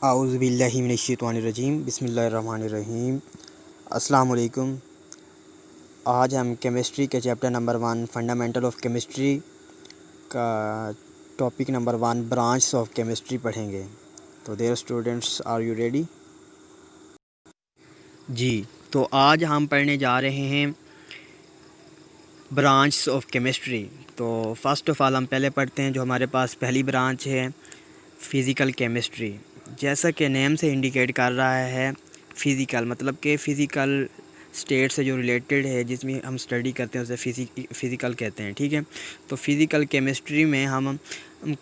आऊज़ु बिल्लाहि मिनश्शैतानिर्रजीम बिस्मिल्लाहिर्रहमानिर्रहीम। अस्सलाम वालेकुम। आज हम केमिस्ट्री के chapter number 1 fundamental of chemistry का topic number 1 branch of chemistry पढ़ेंगे। तो there students, are you ready? जी, तो आज हम पढ़ने जा रहे हैं ब्रांच ऑफ केमिस्ट्री। तो फर्स्ट ऑफ़ ऑल हम पहले पढ़ते हैं जो हमारे पास पहली ब्रांच है, फ़िज़िकल केमिस्ट्री। जैसा कि नेम से इंडिकेट कर रहा है, फ़िज़िकल मतलब कि फ़िज़िकल स्टेट से जो रिलेटेड है, जिसमें हम स्टडी करते हैं उसे फ़िज़िकल कहते हैं। ठीक है, तो फ़िज़िकल केमिस्ट्री में हम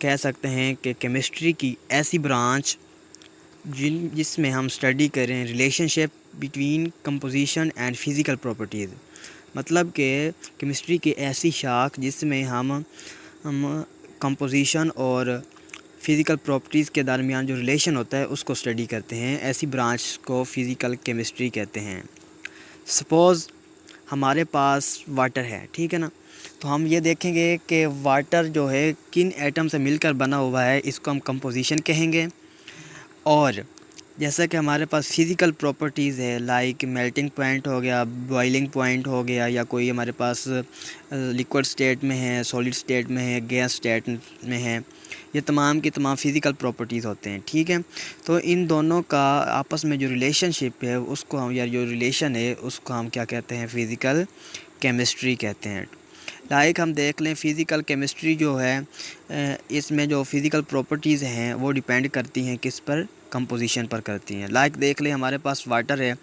कह सकते हैं कि केमिस्ट्री की ऐसी ब्रांच जिसमें हम स्टडी करें relationship between composition and physical properties. मतलब कि केमिस्ट्री की ऐसी शाख जिसमें हम कंपोजिशन और फ़िज़िकल प्रॉपर्टीज़ के दरमियान जो रिलेशन होता है उसको स्टडी करते हैं, ऐसी ब्रांच को फ़िज़िकल केमिस्ट्री कहते हैं। सपोज़ हमारे पास वाटर है, ठीक है ना, तो हम ये देखेंगे कि वाटर जो है किन एटम से मिलकर बना हुआ है, इसको हम कंपोजिशन कहेंगे। और जैसा कि हमारे पास फ़िज़िकल प्रॉपर्टीज़ है, लाइक मेल्टिंग पॉइंट हो गया, बॉइलिंग पॉइंट हो गया, या कोई हमारे पास लिक्विड स्टेट में है, सॉलिड स्टेट में है, गैस स्टेट में है, ये तमाम की तमाम फ़िज़िकल प्रॉपर्टीज़ होते हैं। ठीक है, तो इन दोनों का आपस में जो रिलेशनशिप है उसको हम, या जो रिलेशन है उसको हम क्या कहते हैं, फ़िज़िकल केमिस्ट्री कहते हैं। लाइक हम देख लें फ़िज़िकल केमिस्ट्री जो है, इसमें जो फ़िज़िकल प्रॉपर्टीज़ हैं वो डिपेंड करती हैं किस पर, कंपोजिशन पर करती हैं। लाइक देख लें हमारे पास वाटर है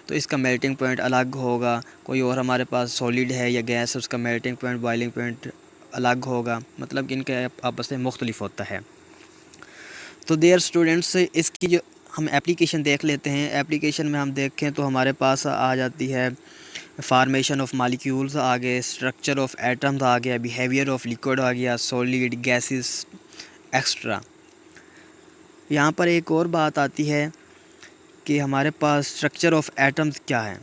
तो इसका मेल्टिंग पॉइंट अलग होगा, कोई और हमारे पास सॉलिड है या गैस है उसका मेल्टिंग पॉइंट, बॉइलिंग पॉइंट अलग होगा, मतलब कि इनके आपस में मुख्तलिफ होता है। तो देयर स्टूडेंट्स, इसकी जो हम एप्लीकेशन देख लेते हैं। एप्लीकेशन में हम देखें तो हमारे पास आ जाती है फार्मेशन ऑफ मालिक्यूल्स आ गए, स्ट्रक्चर ऑफ एटम्स आ गया, बिहेवियर ऑफ लिक्विड आ गया, सॉलिड, गैसेस एक्स्ट्रा। यहाँ पर एक और बात आती है कि हमारे पास स्ट्रक्चर ऑफ एटम्स क्या है।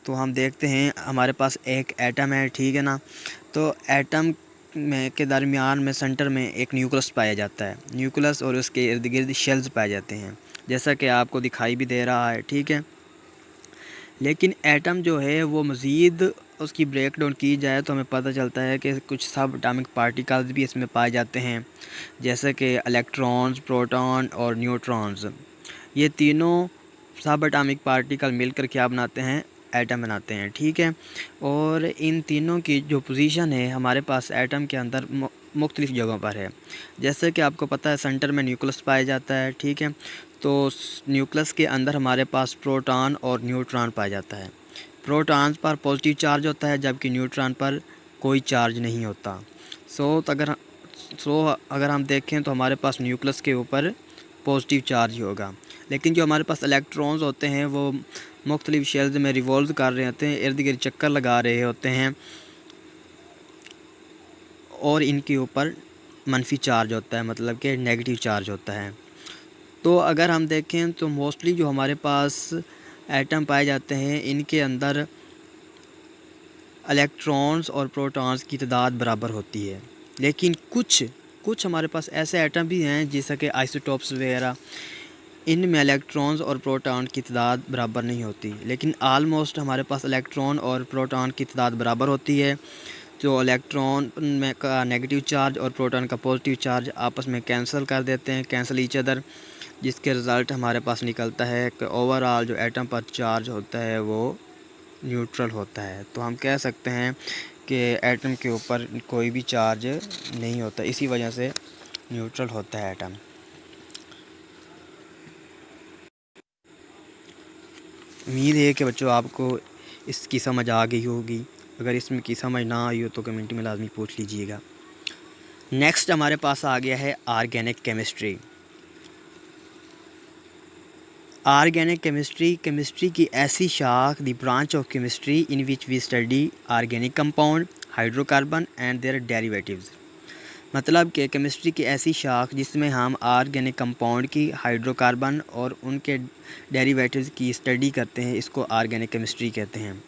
तो हम देखते हैं हमारे पास एक एटम है, ठीक है ना, तो एटम में के दरमियान में सेंटर में एक न्यूक्लियस पाया जाता है, न्यूक्लियस और उसके इर्द गिर्द शेल्स पाए जाते हैं, जैसा कि आपको दिखाई भी दे रहा है। ठीक है, लेकिन एटम जो है वो मज़ीद उसकी ब्रेक डाउन की जाए तो हमें पता चलता है कि कुछ सब एटॉमिक पार्टिकल्स भी इसमें पाए जाते हैं, जैसे कि इलेक्ट्रॉन्स, प्रोटॉन और न्यूट्रॉन्स। ये तीनों सब एटॉमिक पार्टिकल मिलकर क्या बनाते हैं, एटम बनाते हैं। ठीक है, और इन तीनों की जो पोजीशन है हमारे पास एटम के अंदर मुख्तलिफ़ जगहों पर है। जैसे कि आपको पता है सेंटर में न्यूक्लियस पाया जाता है। ठीक है, तो न्यूक्लियस के अंदर हमारे पास प्रोटॉन और न्यूट्रॉन पाया जाता है। प्रोटॉन्स पर पॉजिटिव चार्ज होता है जबकि न्यूट्रॉन पर कोई चार्ज नहीं होता। अगर हम देखें तो हमारे पास न्यूक्लियस के ऊपर पॉजिटिव चार्ज होगा, लेकिन जो हमारे पास इलेक्ट्रॉन्स होते हैं वो मुख्तलिफ़ शेल्स में रिवॉल्व कर रहे होते हैं, इर्द गिर्द चक्कर लगा रहे होते हैं, और इनके ऊपर मनफी चार्ज होता है, मतलब कि नेगेटिव चार्ज होता है। तो अगर हम देखें तो मोस्टली जो हमारे पास एटम पाए जाते हैं इनके अंदर इलेक्ट्रॉन्स और प्रोटॉन्स की तादाद बराबर होती है, लेकिन कुछ हमारे पास ऐसे एटम भी हैं जैसे कि आइसोटोप्स वगैरह, इनमें इलेक्ट्रॉन्स और प्रोटॉन की तादाद बराबर नहीं होती, लेकिन आलमोस्ट हमारे पास इलेक्ट्रॉन और प्रोटॉन की तादाद बराबर होती है। जो इलेक्ट्रॉन में का नेगेटिव चार्ज और प्रोटॉन का पॉजिटिव चार्ज आपस में कैंसिल कर देते हैं, कैंसिल ईच अदर, जिसके रिज़ल्ट हमारे पास निकलता है कि ओवरऑल जो एटम पर चार्ज होता है वो न्यूट्रल होता है। तो हम कह सकते हैं कि एटम के ऊपर कोई भी चार्ज नहीं होता, इसी वजह से न्यूट्रल होता है एटम। उम्मीद है कि बच्चों आपको इसकी समझ आ गई होगी। अगर इसमें की समझ ना आई हो तो कमेंट में लाजमी पूछ लीजिएगा। नेक्स्ट हमारे पास आ गया है organic chemistry. Organic chemistry chemistry की ऐसी शाख, the branch of chemistry in which we study organic compound, hydrocarbon and their derivatives. मतलब कि केमिस्ट्री की ऐसी शाख जिसमें हम ऑर्गेनिक कंपाउंड की, हाइड्रोकार्बन और उनके डेरिवेटिव्स की स्टडी करते हैं, इसको ऑर्गेनिक केमिस्ट्री कहते हैं।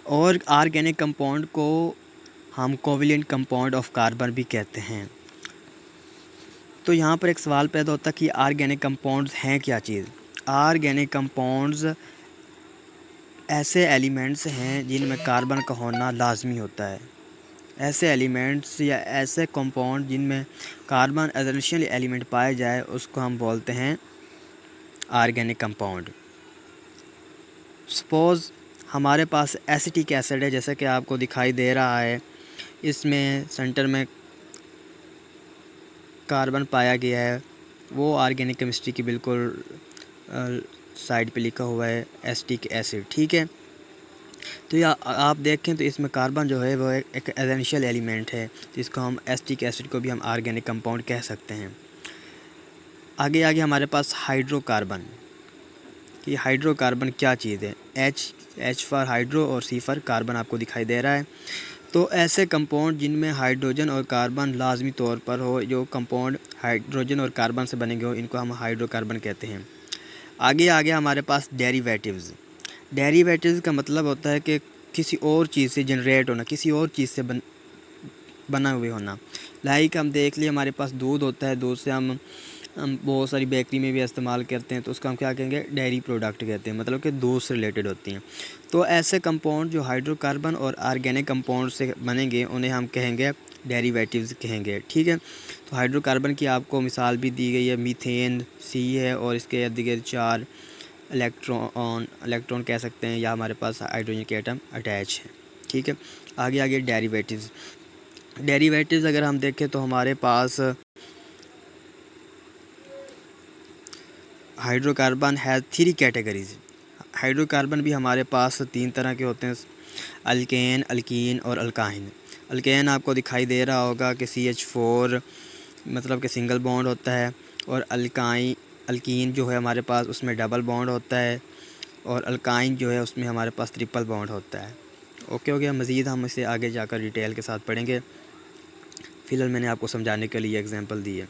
और ऑर्गेनिक कंपाउंड को हम कोवेलेंट कंपाउंड ऑफ कार्बन भी कहते हैं। तो यहाँ पर एक सवाल पैदा होता है कि ऑर्गेनिक कंपाउंड्स हैं क्या चीज़। ऑर्गेनिक कंपाउंड्स ऐसे एलिमेंट्स हैं जिनमें कार्बन का होना लाजमी होता है। ऐसे एलिमेंट्स या ऐसे कंपाउंड जिनमें कार्बन एसेंशियल एलिमेंट पाए जाए उसको हम बोलते हैं ऑर्गेनिक कंपाउंड। सपोज़ हमारे पास एसिटिक एसिड है, जैसा कि आपको दिखाई दे रहा है, इसमें सेंटर में कार्बन पाया गया है, वो ऑर्गेनिक केमिस्ट्री की बिल्कुल साइड पे लिखा हुआ है एसिटिक एसिड, ठीक है। तो या आप देखें तो इसमें कार्बन जो है वो एक एसेंशियल एलिमेंट है, तो इसको हम एसिटिक एसिड को भी हम ऑर्गेनिक कंपाउंड कह सकते हैं। आगे आगे हमारे पास हाइड्रोकार्बन, कि हाइड्रोकार्बन क्या चीज़ है। एच फॉर हाइड्रो और सी फॉर कार्बन आपको दिखाई दे रहा है। तो ऐसे कंपाउंड जिनमें हाइड्रोजन और कार्बन लाजमी तौर पर हो, जो कंपाउंड हाइड्रोजन और कार्बन से बने हो, इनको हम हाइड्रोकार्बन कहते हैं। आगे आगे हमारे पास डेरिवेटिव्स। डेरिवेटिव्स का मतलब होता है कि किसी और चीज़ से जनरेट होना, किसी और चीज़ से बना हुए होना। लाइक हम देख लिए हमारे पास दूध होता है, दूध से हम बहुत सारी बेकरी में भी इस्तेमाल करते हैं, तो उसको हम क्या कहेंगे, डेयरी प्रोडक्ट कहते हैं, मतलब कि दूध से रिलेटेड होती हैं। तो ऐसे कंपाउंड जो हाइड्रोकार्बन और ऑर्गेनिक कंपाउंड से बनेंगे उन्हें हम कहेंगे डेरिवेटिव्स कहेंगे, ठीक है। तो हाइड्रोकार्बन की आपको मिसाल भी दी गई है, मीथेन सी है और इसके इर्द गिर्द 4 इलेक्ट्रॉन कह सकते हैं, या हमारे पास हाइड्रोजन के एटम अटैच है, ठीक है। आगे आगे डेरिवेटिव्स अगर हम देखें तो हमारे पास हाइड्रोकार्बन हैज़ 3 कैटेगरीज। हाइड्रोकार्बन भी हमारे पास 3 तरह के होते हैं, अल्केन, अल्कीन और अल्काइन। अल्केन आपको दिखाई दे रहा होगा कि CH4 मतलब कि सिंगल बॉन्ड होता है, और अल्कीन जो है हमारे पास उसमें डबल बॉन्ड होता है, और अल्काइन जो है उसमें हमारे पास ट्रिपल बॉन्ड होता है। ओके हो गया। मज़ीद हम इसे आगे जाकर डिटेल के साथ पढ़ेंगे, फ़िलहाल मैंने आपको समझाने के लिए एग्जांपल दी है।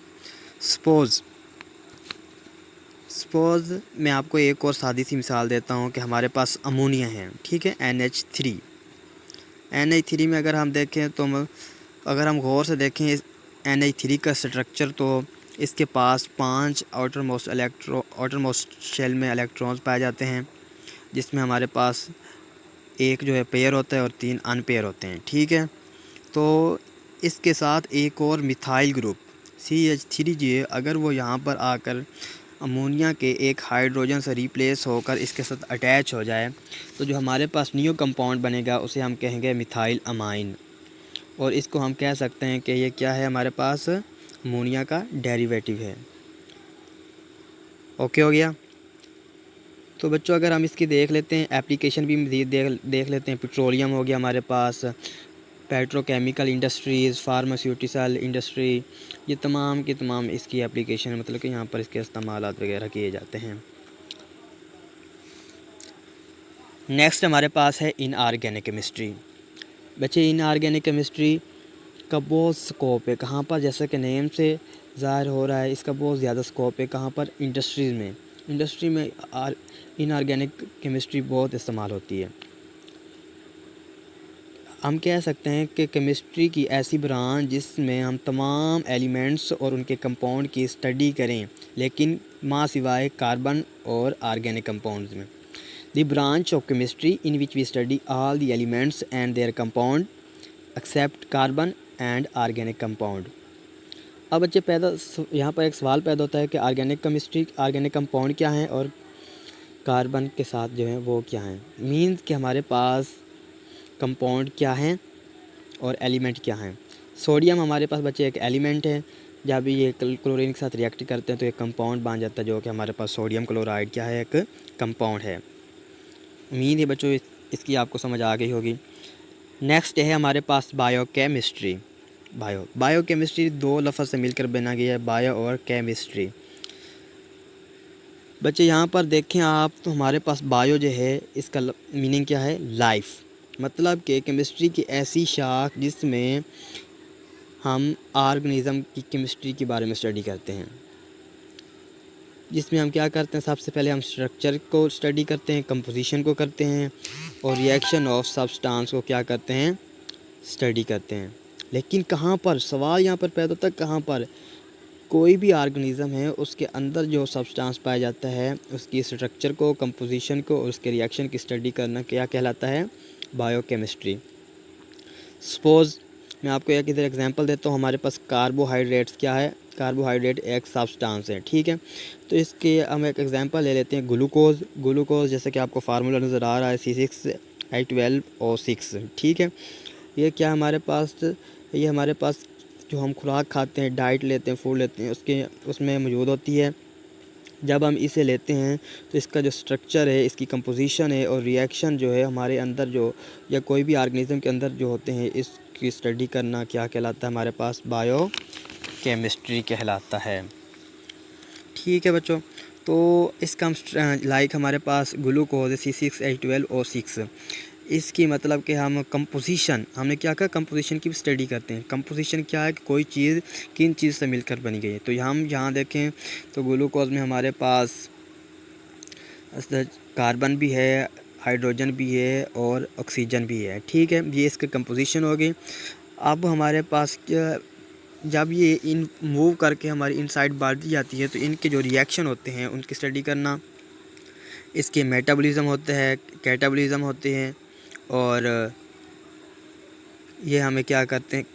सपोज़ मैं आपको एक और सादी सी मिसाल देता हूँ कि हमारे पास अमोनिया है, ठीक है, NH3 में अगर हम देखें तो अगर हम गौर से देखें NH3 का स्ट्रक्चर, तो इसके पास 5 आउटरमोस्ट शेल में इलेक्ट्रॉन्स पाए जाते हैं, जिसमें हमारे पास एक जो है पेयर होता है और 3 अनपेयर होते हैं, ठीक है। तो इसके साथ एक और मिथाइल ग्रुप CH3 जो है, अगर वो यहाँ पर आकर अमोनिया के एक हाइड्रोजन से रिप्लेस होकर इसके साथ अटैच हो जाए, तो जो हमारे पास न्यू कंपाउंड बनेगा उसे हम कहेंगे मिथाइल अमाइन, और इसको हम कह सकते हैं कि ये क्या है, हमारे पास अमोनिया का डेरिवेटिव है। ओके हो गया। तो बच्चों अगर हम इसकी देख लेते हैं एप्लीकेशन भी मज़ीद देख लेते हैं। पेट्रोलियम हो गया हमारे पास, पेट्रोकेमिकल इंडस्ट्रीज़, फार्मास्यूटिकल इंडस्ट्री, ये तमाम की तमाम इसकी एप्लीकेशन, मतलब कि यहाँ पर इसके इस्तेमालात वगैरह किए जाते हैं। नेक्स्ट हमारे पास है इनऑर्गेनिक केमिस्ट्री। बच्चे इनऑर्गेनिक केमिस्ट्री का बहुत स्कोप है, कहाँ पर, जैसा कि नेम से ज़ाहिर हो रहा है, इसका बहुत ज़्यादा स्कोप है। कहाँ पर, इंडस्ट्री में इनऑर्गेनिक केमिस्ट्री बहुत इस्तेमाल होती है। हम कह सकते हैं कि केमिस्ट्री की ऐसी ब्रांच जिसमें हम तमाम एलिमेंट्स और उनके कंपाउंड की स्टडी करें, लेकिन माँ सिवाय कार्बन और ऑर्गेनिक कंपाउंड्स में। The branch of chemistry in which we study all the elements and their compound except carbon and organic compound. अब बच्चे यहाँ पर एक सवाल पैदा होता है कि ऑर्गेनिक कंपाउंड क्या हैं और कार्बन के साथ जो है वो क्या हैं। मीन्स कि हमारे पास कंपाउंड क्या हैं और एलिमेंट क्या हैं। सोडियम हमारे पास बच्चे एक एलिमेंट है, जब ये क्लोरीन के साथ रिएक्ट करते हैं तो एक कंपाउंड बन जाता है, जो कि हमारे पास सोडियम क्लोराइड क्या है, एक कंपाउंड है। उम्मीद है बच्चों इसकी आपको समझ आ गई होगी। नेक्स्ट है हमारे पास बायोकेमिस्ट्री। बायोकेमिस्ट्री 2 लफ्ज़ से मिलकर बना गया है, बायो और केमिस्ट्री। बच्चे यहाँ पर देखें आप, तो हमारे पास बायो जो है इसका मीनिंग क्या है, लाइफ, मतलब कि केमिस्ट्री की ऐसी शाख जिसमें हम ऑर्गेनिज़म की केमिस्ट्री के बारे में स्टडी करते हैं, जिसमें हम क्या करते हैं, सबसे पहले हम स्ट्रक्चर को स्टडी करते हैं, कंपोजिशन को करते हैं, और रिएक्शन ऑफ सब्सटेंस को क्या करते हैं, स्टडी करते हैं। लेकिन कहाँ पर, सवाल यहाँ पर पैदा होता है, कहाँ पर, कोई भी ऑर्गेनिज़म है उसके अंदर जो सब्सटेंस पाया जाता है उसकी स्ट्रक्चर को, कंपोजिशन को और उसके रिएक्शन की स्टडी करना क्या कहलाता है? बायोकेमिस्ट्री। सपोज़ मैं आपको एक इधर एग्जांपल देता हूँ। हमारे पास कार्बोहाइड्रेट्स क्या है? कार्बोहाइड्रेट एक सब्सटेंस है, ठीक है। तो इसके हम एक एग्जांपल ले लेते हैं ग्लूकोज़। ग्लूकोज़ जैसे कि आपको फार्मूला नज़र आ रहा है C6H12O6, ठीक है। ये क्या हमारे पास, ये हमारे पास जो हम खुराक खाते हैं, डाइट लेते हैं, फूड लेते हैं, उसमें मौजूद होती है। जब हम इसे लेते हैं तो इसका जो स्ट्रक्चर है, इसकी कंपोजिशन है और रिएक्शन जो है हमारे अंदर जो, या कोई भी ऑर्गेनिज़म के अंदर जो होते हैं, इसकी स्टडी करना क्या कहलाता है? हमारे पास बायो केमिस्ट्री कहलाता है, ठीक है बच्चों। तो इसका हम लाइक हमारे पास ग्लूकोज C6H12O6, इसकी मतलब कि हम कंपोजिशन, हमने क्या कहा? कंपोजिशन की स्टडी करते हैं। कंपोजिशन क्या है कि कोई चीज़ किन चीज़ से मिलकर बनी गई है। तो हम यहाँ देखें तो ग्लूकोज में हमारे पास कार्बन भी है, हाइड्रोजन भी है और ऑक्सीजन भी है, ठीक है। ये इसके कंपोजिशन हो गई। अब हमारे पास जब ये इन मूव करके हमारी इनसाइड बढ़ जाती है तो इनके जो रिएक्शन होते हैं उनकी स्टडी करना, इसके मेटाबॉलिज्म होते हैं, कैटाबॉलिज्म होते हैं और ये हमें क्या करते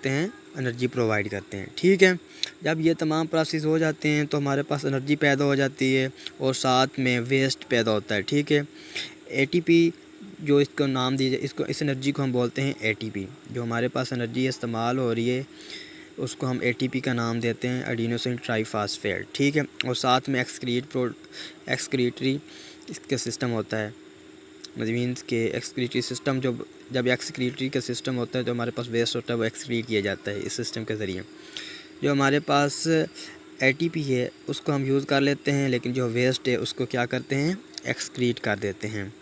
हैं एनर्जी प्रोवाइड करते हैं, ठीक है। जब ये तमाम प्रोसेस हो जाते हैं तो हमारे पास एनर्जी पैदा हो जाती है और साथ में वेस्ट पैदा होता है, ठीक है। एटीपी जो इसको नाम दीजिए, इसको इस एनर्जी को हम बोलते हैं एटीपी। जो हमारे पास एनर्जी इस्तेमाल हो रही है उसको हम एटीपी का नाम देते हैं, एडिनोसिन ट्राईफॉस्फेट, ठीक है। और साथ में एक्सक्रीटरी इसका सिस्टम होता है, मीन्स के एक्सक्रीटरी सिस्टम, जब एक्सक्रीटरी का सिस्टम होता है तो हमारे पास वेस्ट होता है वो एक्सक्रीट किया जाता है इस सिस्टम के ज़रिए। जो हमारे पास एटीपी है उसको हम यूज़ कर लेते हैं, लेकिन जो वेस्ट है उसको क्या करते हैं? एक्सक्रीट कर देते हैं।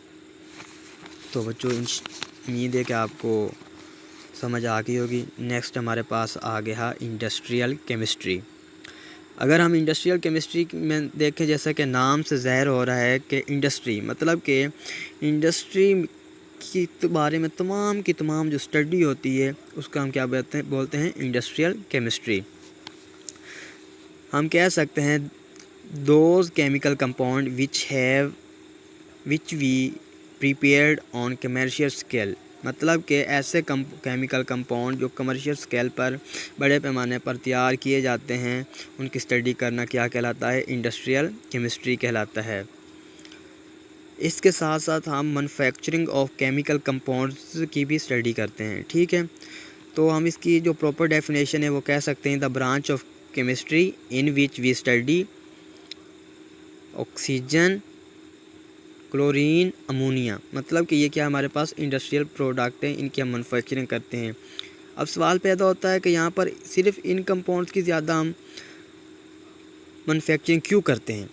तो बच्चों उम्मीद है कि आपको समझ आ गई होगी। नेक्स्ट हमारे पास आ गया इंडस्ट्रियल केमिस्ट्री। अगर हम इंडस्ट्रियल केमिस्ट्री में देखें, जैसा कि नाम से ज़ाहिर हो रहा है कि इंडस्ट्री मतलब कि इंडस्ट्री की बारे में तमाम की तमाम जो स्टडी होती है उसका हम क्या बोलते हैं? Industrial chemistry. हम कह सकते हैं those chemical compound which we prepared on commercial scale, मतलब कि ऐसे केमिकल कंपाउंड जो कमर्शियल स्केल पर बड़े पैमाने पर तैयार किए जाते हैं उनकी स्टडी करना क्या कहलाता है? इंडस्ट्रियल केमिस्ट्री कहलाता है। इसके साथ साथ हम मैन्युफैक्चरिंग ऑफ केमिकल कंपाउंड्स की भी स्टडी करते हैं, ठीक है। तो हम इसकी जो प्रॉपर डेफिनेशन है वो कह सकते हैं the branch of chemistry in which we study oxygen, chlorine, ammonia, मतलब कि ये क्या हमारे पास इंडस्ट्रियल प्रोडक्ट हैं, इनकी हम मैन्युफैक्चरिंग करते हैं। अब सवाल पैदा होता है कि यहाँ पर सिर्फ इन कंपाउंड्स की ज़्यादा हम मैन्युफैक्चरिंग क्यों करते हैं?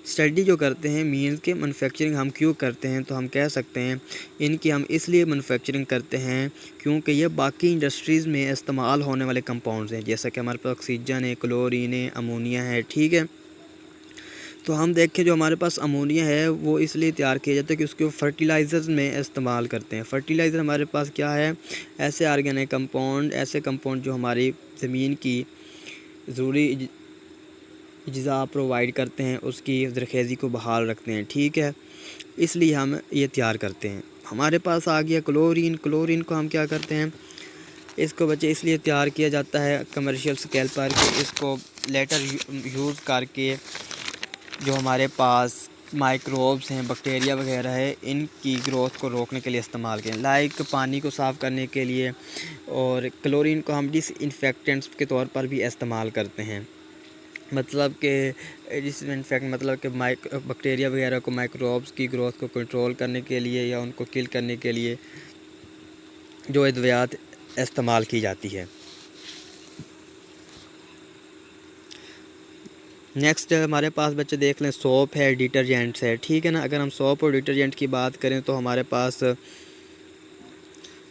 स्टडी जो करते हैं मीन्स के मैन्युफैक्चरिंग हम क्यों करते हैं? तो हम कह सकते हैं इनकी हम इसलिए मैन्युफैक्चरिंग करते हैं क्योंकि ये बाकी इंडस्ट्रीज़ में इस्तेमाल होने वाले कंपाउंड्स हैं, जैसा कि हमारे पास ऑक्सीजन है, क्लोरीन है, अमोनिया है, ठीक है। तो हम देखें जो हमारे पास अमोनिया है वो इसलिए तैयार किया जाता है कि उसको फर्टिलाइज़र्स में इस्तेमाल करते हैं। फर्टिलाइज़र हमारे पास क्या है? ऐसे ऑर्गेनिक कंपाउंड, ऐसे कंपाउंड जो हमारी ज़मीन की ज़रूरी अज्जा प्रोवाइड करते हैं, उसकी ज़रख़ेज़ी को बहाल रखते हैं, ठीक है। इसलिए हम ये तैयार करते हैं। हमारे पास आ गया क्लोरीन। क्लोरीन को हम क्या करते हैं? इसको बच्चे इसलिए तैयार किया जाता है कमर्शियल स्केल पर कि इसको लेटर यूज़ करके जो हमारे पास माइक्रोब्स हैं, बैक्टीरिया वगैरह है, इनकी ग्रोथ को रोकने के लिए इस्तेमाल करें, लाइक पानी को साफ़ करने के लिए। और क्लोरीन को हम डिसइंफेक्टेंट्स के तौर पर भी इस्तेमाल करते हैं, मतलब कि डिसइंफेक्ट मतलब कि बैक्टीरिया वगैरह को, माइक्रोब्स की ग्रोथ को कंट्रोल करने के लिए या उनको किल करने के लिए जो अद्वियात इस्तेमाल की जाती है। नेक्स्ट हमारे पास बच्चे देख लें सोप है, डिटर्जेंट्स है, ठीक है ना। अगर हम सोप और डिटर्जेंट की बात करें तो हमारे पास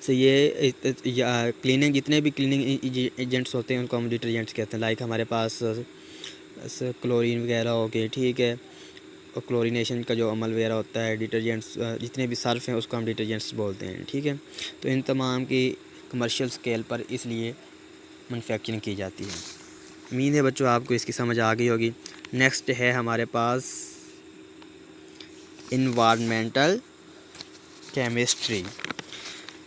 से ये क्लीनिंग, जितने भी क्लीनिंग एजेंट्स होते हैं उनको हम डिटर्जेंट्स कहते हैं। लाइक हमारे पास क्लोरीन वगैरह हो गए, ठीक है, और क्लोरीनेशन का जो अमल वगैरह होता है, डिटर्जेंट्स जितने भी सर्फ हैं उसको हम डिटर्जेंट्स बोलते हैं, ठीक है। तो इन तमाम की कमर्शियल स्केल पर इसलिए मैन्युफैक्चरिंग की जाती है। उम्मीद है बच्चों आपको इसकी समझ आ गई होगी। नेक्स्ट है हमारे पास इन्वायरमेंटल केमिस्ट्री।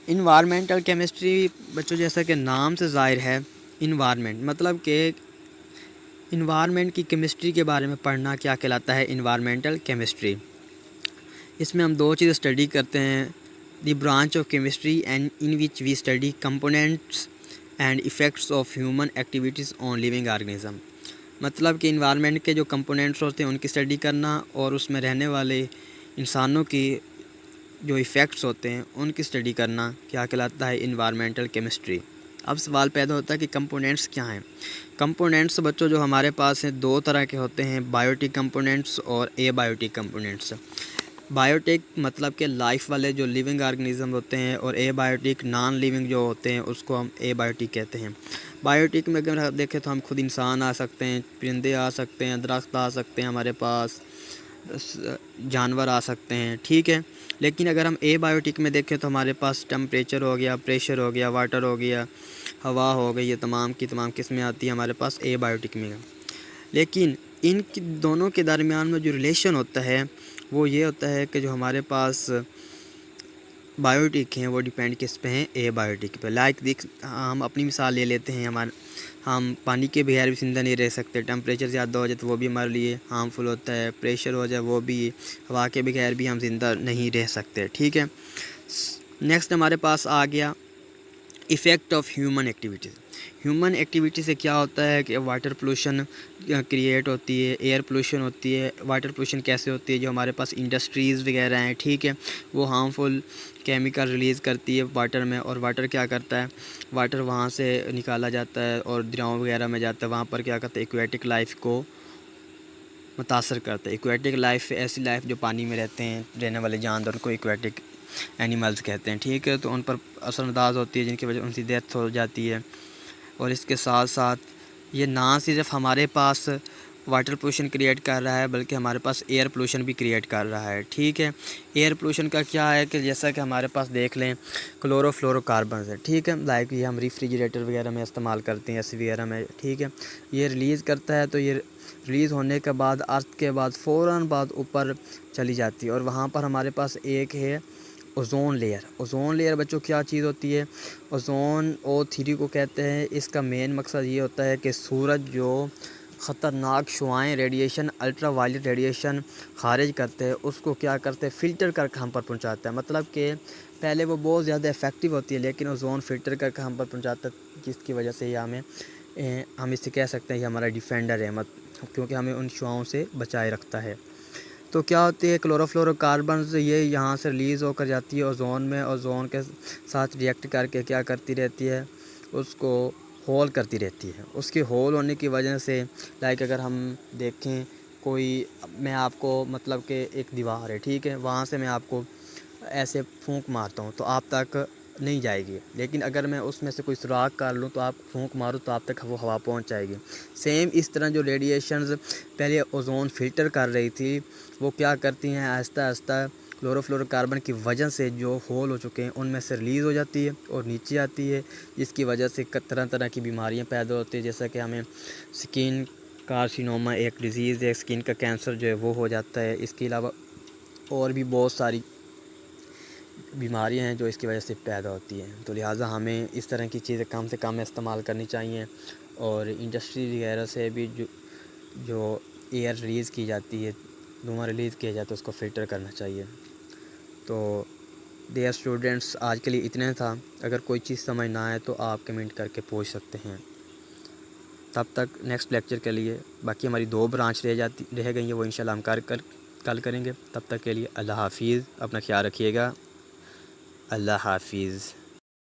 इन्वायरमेंटल केमिस्ट्री बच्चों जैसा कि नाम से ज़ाहिर है, इन्वायरमेंट मतलब कि इन्वायरमेंट की केमिस्ट्री के बारे में पढ़ना क्या कहलाता है, इन्वायरमेंटल केमिस्ट्री। इसमें हम दो चीज़ स्टडी करते हैं, the branch of chemistry and in which we study components and effects of human activities on living organism. मतलब कि इन्वायरमेंट के जो कंपोनेंट्स होते हैं उनकी स्टडी करना और उसमें रहने वाले इंसानों की जो इफ़ेक्ट्स होते हैं उनकी स्टडी करना क्या कहलाता है, इन्वायरमेंटल केमिस्ट्री। अब सवाल पैदा होता है कि कंपोनेंट्स क्या हैं। कंपोनेंट्स बच्चों जो हमारे पास हैं दो तरह के होते हैं, बायोटिक कंपोनेंट्स और एबायोटिक कंपोनेंट्स। बायोटिक मतलब कि लाइफ वाले जो लिविंग ऑर्गेनिज्म होते हैं, और एबायोटिक नॉन लिविंग जो होते हैं उसको हम एबायोटिक कहते हैं। बायोटिक में अगर देखें तो हम खुद इंसान आ सकते हैं, परिंदे आ सकते हैं, दरख्त आ सकते हैं, हमारे पास जानवर आ सकते हैं, ठीक है। लेकिन अगर हम एबायोटिक में देखें तो हमारे पास टेम्परेचर हो गया, प्रेशर हो गया, वाटर हो गया, हवा हो गई, ये तमाम की तमाम किस्में आती हैं हमारे पास एबायोटिक में। लेकिन इन दोनों के दरमियान में जो रिलेशन होता है वो ये होता है कि जो हमारे पास बायोटिक हैं वो डिपेंड किस पे हैं, एबायोटिक पे। लाइक हम अपनी मिसाल ले लेते हैं, हम पानी के बगैर भी ज़िंदा नहीं रह सकते, टेम्परेचर ज़्यादा हो जाए तो वो भी हमारे लिए हार्मफुल होता है, प्रेशर हो जाए वो भी, हवा के बगैर भी हम ज़िंदा नहीं रह सकते, ठीक है। नेक्स्ट हमारे पास आ गया effect of human activities. Human activity से क्या होता है कि वाटर पोल्यूशन क्रिएट होती है, एयर पोल्यूशन होती है। वाटर पोल्यूशन कैसे होती है, जो हमारे पास इंडस्ट्रीज़ वगैरह हैं, ठीक है, वो हार्मफुल केमिकल रिलीज़ करती है वाटर में, और वाटर क्या करता है, वाटर वहाँ से निकाला जाता है और दरियाओं वगैरह में जाता है, वहाँ पर क्या करता है, एक्वेटिक लाइफ को मुतासर करता है। एक्वेटिक लाइफ ऐसी लाइफ जो पानी में रहते हैं, रहने वाले जानवर को एक्वेटिक एनिमल्स कहते हैं, ठीक है। तो उन पर असरअंदाज होती है जिनकी वजह उनकी डेथ हो जाती है। और इसके साथ साथ ये ना सिर्फ हमारे पास वाटर पोल्यूशन क्रिएट कर रहा है बल्कि हमारे पास एयर पोल्यूशन भी क्रिएट कर रहा है, ठीक है। एयर पोल्यूशन का क्या है कि जैसा कि हमारे पास देख लें क्लोरोफ्लोरोकार्बन है, ठीक है, लाइक ये हम रेफ्रिजरेटर वगैरह में इस्तेमाल करते हैं, एसी वगैरह में, ठीक है। ये रिलीज़ करता है, तो ये रिलीज़ होने के बाद अर्थ के बाद फ़ौरन बाद ऊपर चली जाती है, और वहाँ पर हमारे पास एक है ओज़ोन लेयर। ओज़ोन लेयर बच्चों क्या चीज़ होती है, ओज़ोन O3 को कहते हैं। इसका मेन मकसद ये होता है कि सूरज जो ख़तरनाक शुआएँ रेडिएशन, अल्ट्रा वायलेट रेडिएशन खारिज करते हैं, उसको क्या करते हैं, फ़िल्टर करके हम पर पहुंचाता है। मतलब कि पहले वो बहुत ज़्यादा इफ़ेक्टिव होती है, लेकिन ओज़ोन फ़िल्टर करके हम पर पहुंचाता है, जिसकी वजह से ये हम इससे कह सकते हैं ये हमारा डिफेंडर है, क्योंकि हमें उन शुआओं से बचाए रखता है। तो क्या होती है, क्लोरोफ्लोरोकार्बन्स ये यहाँ से रिलीज़ होकर जाती है ओज़ोन में, ओज़ोन के साथ रिएक्ट करके क्या करती रहती है, उसको होल करती रहती है। उसके होल होने की वजह से लाइक अगर हम देखें कोई, मैं आपको मतलब कि एक दीवार है, ठीक है, वहाँ से मैं आपको ऐसे फूंक मारता हूँ तो आप तक नहीं जाएगी, लेकिन अगर मैं उसमें से कोई सुराख कर लूँ तो आप फूंक मारो तो आप तक वो हवा पहुँच जाएगी। सेम इस तरह जो रेडिएशंस पहले ओज़ोन फ़िल्टर कर रही थी, वो क्या करती हैं, आहिस्ता आहिस्ता क्लोरोफ्लोरोकार्बन की वजह से जो होल हो चुके हैं उनमें से रिलीज़ हो जाती है और नीचे आती है, जिसकी वजह से तरह तरह की बीमारियां पैदा होती है, जैसा कि हमें स्किन कार्सिनोमा एक डिज़ीज़ है, स्किन का कैंसर जो है वो हो जाता है। इसके अलावा और भी बहुत सारी बीमारियां हैं जो इसकी वजह से पैदा होती हैं। तो लिहाजा हमें इस तरह की चीज़ें कम से कम इस्तेमाल करनी चाहिए, और इंडस्ट्री वगैरह से भी जो एयर रिलीज़ की जाती है, धुआं रिलीज़ किया जाता है, उसको फ़िल्टर करना चाहिए। तो डियर स्टूडेंट्स, आज के लिए इतना था। अगर कोई चीज़ समझ ना आए तो आप कमेंट करके पूछ सकते हैं। तब तक नेक्स्ट लेक्चर के लिए बाकी हमारी 2 ब्रांच रह गई हैं, वो इंशाल्लाह हम कल करेंगे। तब तक के लिए अल्लाह हाफ़िज़, अपना ख्याल रखिएगा। अल्लाह हाफ़िज़।